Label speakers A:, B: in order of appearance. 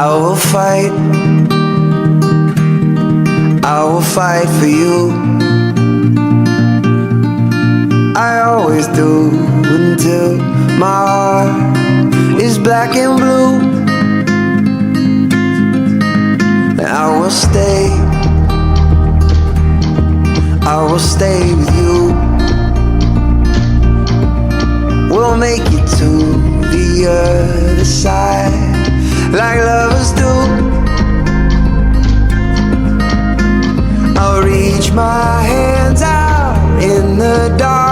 A: I will fight. I will fight for you. I always do until my heart is black and blue. I will stay. I will stay with you. We'll make it to the other side, like lovers do. I'll reach my hands out in the dark